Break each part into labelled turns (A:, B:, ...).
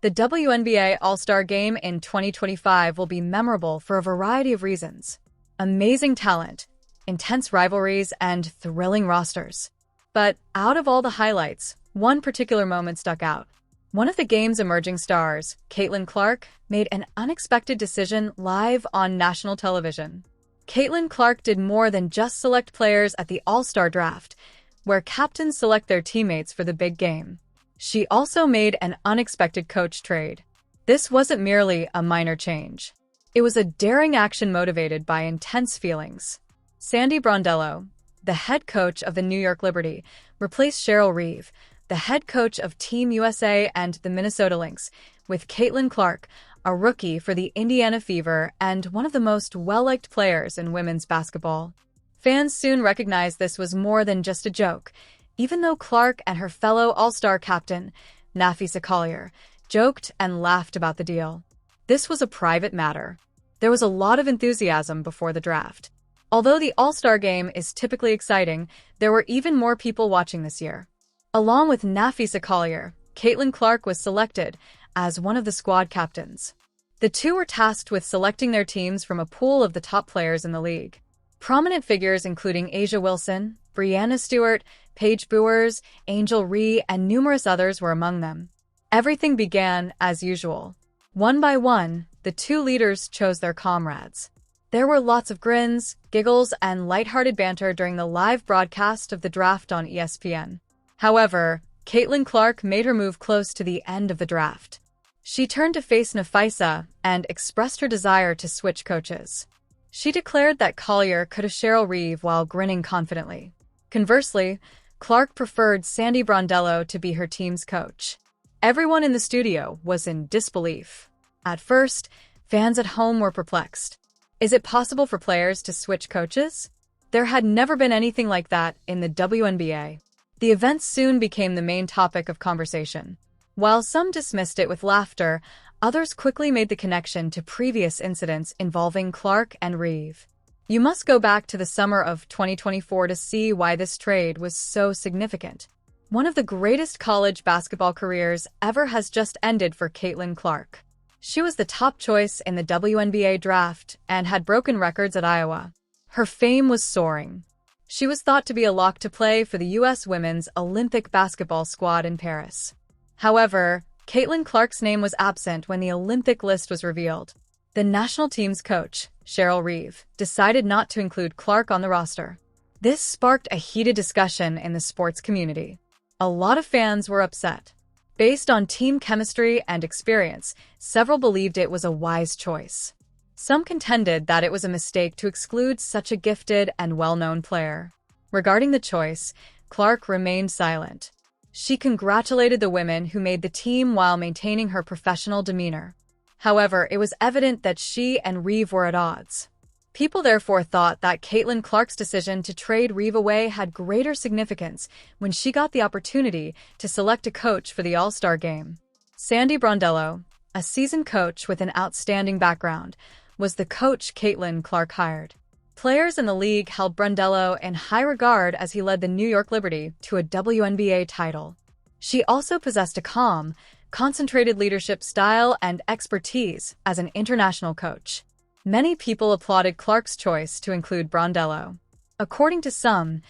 A: The WNBA All-Star Game in 2025 will be memorable for a variety of reasons. Amazing talent, intense rivalries, and thrilling rosters. But out of all the highlights, one particular moment stuck out. One of the game's emerging stars, Caitlin Clark, made an unexpected decision live on national television. Caitlin Clark did more than just select players at the All-Star Draft, where captains select their teammates for the big game. She also made an unexpected coach trade. This wasn't merely a minor change. It was a daring action motivated by intense feelings. Sandy Brondello, the head coach of the New York Liberty, replaced Cheryl Reeve, the head coach of Team USA and the Minnesota Lynx, with Caitlin Clark, a rookie for the Indiana Fever and one of the most well-liked players in women's basketball. Fans soon recognized this was more than just a joke, even though Clark and her fellow All-Star captain, Nafisa Collier, joked and laughed about the deal. This was a private matter. There was a lot of enthusiasm before the draft. Although the All-Star Game is typically exciting, there were even more people watching this year. Along with Nafisa Collier, Caitlin Clark was selected as one of the squad captains. The two were tasked with selecting their teams from a pool of the top players in the league. Prominent figures including A'ja Wilson, Breanna Stewart, Paige Buers, Angel Ree, and numerous others were among them. Everything began as usual. One by one, the two leaders chose their comrades. There were lots of grins, giggles, and lighthearted banter during the live broadcast of the draft on ESPN. However, Caitlin Clark made her move close to the end of the draft. She turned to face Nafisa and expressed her desire to switch coaches. She declared that Collier could have Cheryl Reeve while grinning confidently. Conversely, Clark preferred Sandy Brondello to be her team's coach. Everyone in the studio was in disbelief. At first, fans at home were perplexed. Is it possible for players to switch coaches? There had never been anything like that in the WNBA. The event soon became the main topic of conversation. While some dismissed it with laughter, others quickly made the connection to previous incidents involving Clark and Reeve. You must go back to the summer of 2024 to see why this trade was so significant. One of the greatest college basketball careers ever has just ended for Caitlin Clark. She was the top choice in the WNBA draft and had broken records at Iowa. Her fame was soaring. She was thought to be a lock to play for the U.S. women's Olympic basketball squad in Paris. However, Caitlin Clark's name was absent when the Olympic list was revealed. The national team's coach, Cheryl Reeve, decided not to include Clark on the roster. This sparked a heated discussion in the sports community. A lot of fans were upset. Based on team chemistry and experience, several believed it was a wise choice. Some contended that it was a mistake to exclude such a gifted and well-known player. Regarding the choice, Clark remained silent. She congratulated the women who made the team while maintaining her professional demeanor. However, it was evident that she and Reeve were at odds. People therefore thought that Caitlin Clark's decision to trade Reeve away had greater significance when she got the opportunity to select a coach for the All-Star Game. Sandy Brondello, a seasoned coach with an outstanding background, was the coach Caitlin Clark hired. Players in the league held Brondello in high regard as he led the New York Liberty to a WNBA title. She also possessed a calm, concentrated leadership style and expertise as an international coach. Many people applauded Clark's choice to include Brondello. According to some,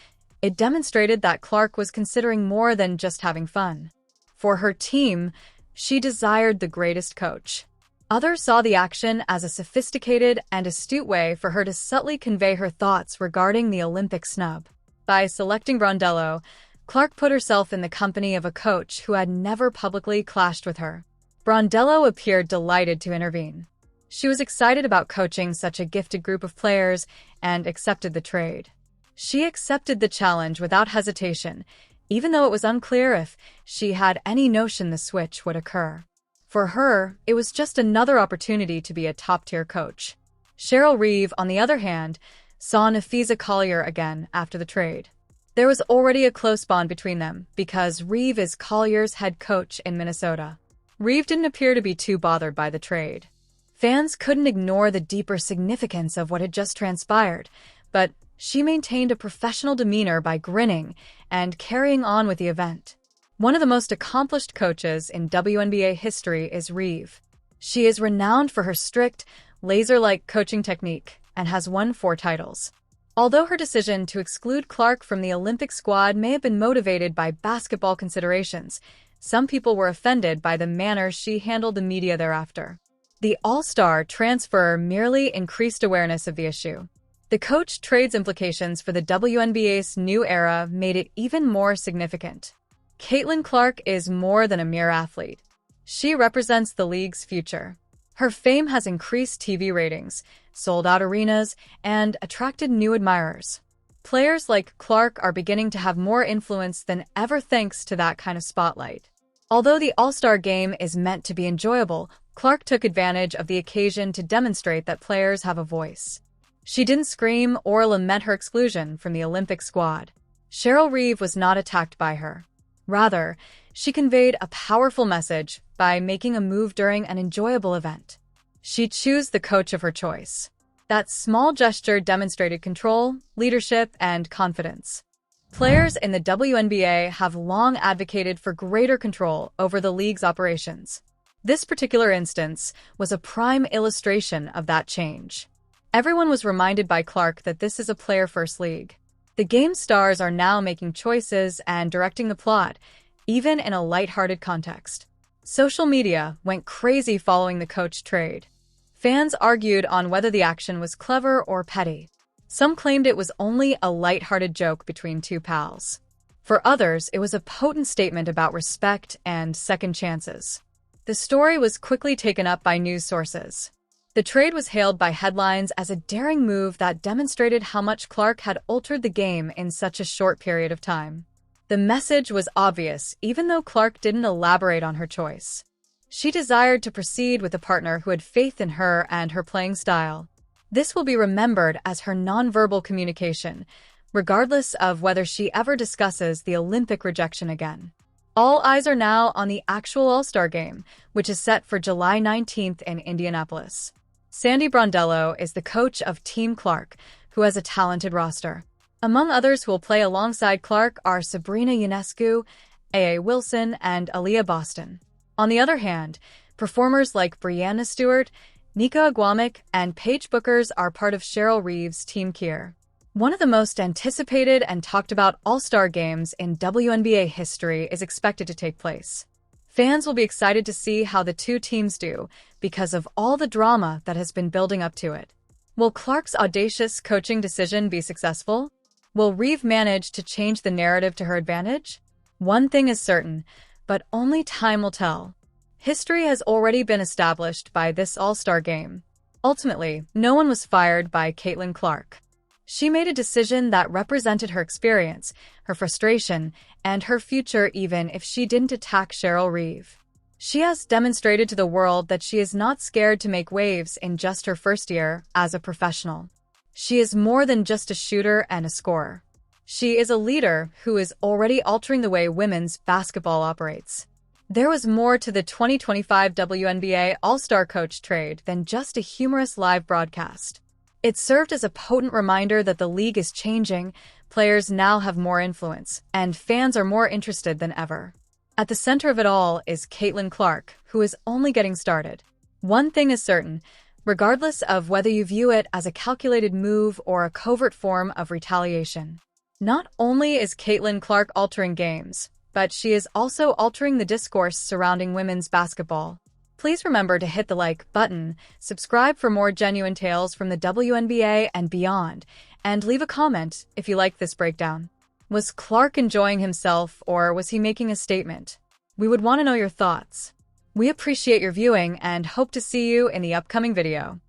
A: it demonstrated that Clark was considering more than just having fun. For her team, she desired the greatest coach. Others saw the action as a sophisticated and astute way for her to subtly convey her thoughts regarding the Olympic snub. By selecting Brondello, Clark put herself in the company of a coach who had never publicly clashed with her. Brondello appeared delighted to intervene. She was excited about coaching such a gifted group of players and accepted the trade. She accepted the challenge without hesitation, even though it was unclear if she had any notion the switch would occur. For her, it was just another opportunity to be a top-tier coach. Cheryl Reeve, on the other hand, saw Nafisa Collier again after the trade. There was already a close bond between them because Reeve is Collier's head coach in Minnesota. Reeve didn't appear to be too bothered by the trade. Fans couldn't ignore the deeper significance of what had just transpired, but she maintained a professional demeanor by grinning and carrying on with the event. One of the most accomplished coaches in WNBA history is Reeve. She is renowned for her strict, laser-like coaching technique and has won 4 titles. Although her decision to exclude Clark from the Olympic squad may have been motivated by basketball considerations, some people were offended by the manner she handled the media thereafter. The All-Star transfer merely increased awareness of the issue. The coach trade's implications for the WNBA's new era made it even more significant. Caitlin Clark is more than a mere athlete. She represents the league's future. Her fame has increased TV ratings, sold out arenas, and attracted new admirers. Players like Clark are beginning to have more influence than ever thanks to that kind of spotlight. Although the All-Star game is meant to be enjoyable, Clark took advantage of the occasion to demonstrate that players have a voice. She didn't scream or lament her exclusion from the Olympic squad. Cheryl Reeve was not attacked by her. Rather, she conveyed a powerful message by making a move during an enjoyable event. She chose the coach of her choice. That small gesture demonstrated control, leadership, and confidence. Players in the WNBA have long advocated for greater control over the league's operations. This particular instance was a prime illustration of that change. Everyone was reminded by Clark that this is a player-first league. The game's stars are now making choices and directing the plot, even in a lighthearted context. Social media went crazy following the coach trade. Fans argued on whether the action was clever or petty. Some claimed it was only a lighthearted joke between 2 pals. For others, it was a potent statement about respect and second chances. The story was quickly taken up by news sources. The trade was hailed by headlines as a daring move that demonstrated how much Clark had altered the game in such a short period of time. The message was obvious, even though Clark didn't elaborate on her choice. She desired to proceed with a partner who had faith in her and her playing style. This will be remembered as her nonverbal communication, regardless of whether she ever discusses the Olympic rejection again. All eyes are now on the actual All-Star game, which is set for July 19th in Indianapolis. Sandy Brondello is the coach of Team Clark, who has a talented roster. Among others who will play alongside Clark are Sabrina Ionescu, A.A. Wilson, and Aaliyah Boston. On the other hand, performers like Brianna Stewart, Nika Agwamick, and Paige Bookers are part of Cheryl Reeve's Team Kier. One of the most anticipated and talked about All-Star games in WNBA history is expected to take place. Fans will be excited to see how the two teams do because of all the drama that has been building up to it. Will Clark's audacious coaching decision be successful? Will Reeve manage to change the narrative to her advantage? One thing is certain, but only time will tell. History has already been established by this All-Star game. Ultimately, no one was fired by Caitlin Clark. She made a decision that represented her experience, her frustration, and her future even if she didn't attack Cheryl Reeve. She has demonstrated to the world that she is not scared to make waves in just her first year as a professional. She is more than just a shooter and a scorer. She is a leader who is already altering the way women's basketball operates. There was more to the 2025 WNBA All-Star Coach trade than just a humorous live broadcast. It served as a potent reminder that the league is changing, players now have more influence, and fans are more interested than ever. At the center of it all is Caitlin Clark, who is only getting started. One thing is certain, regardless of whether you view it as a calculated move or a covert form of retaliation. Not only is Caitlin Clark altering games, but she is also altering the discourse surrounding women's basketball. Please remember to hit the like button, subscribe for more genuine tales from the WNBA and beyond, and leave a comment if you liked this breakdown. Was Clark enjoying himself or was he making a statement? We would want to know your thoughts. We appreciate your viewing and hope to see you in the upcoming video.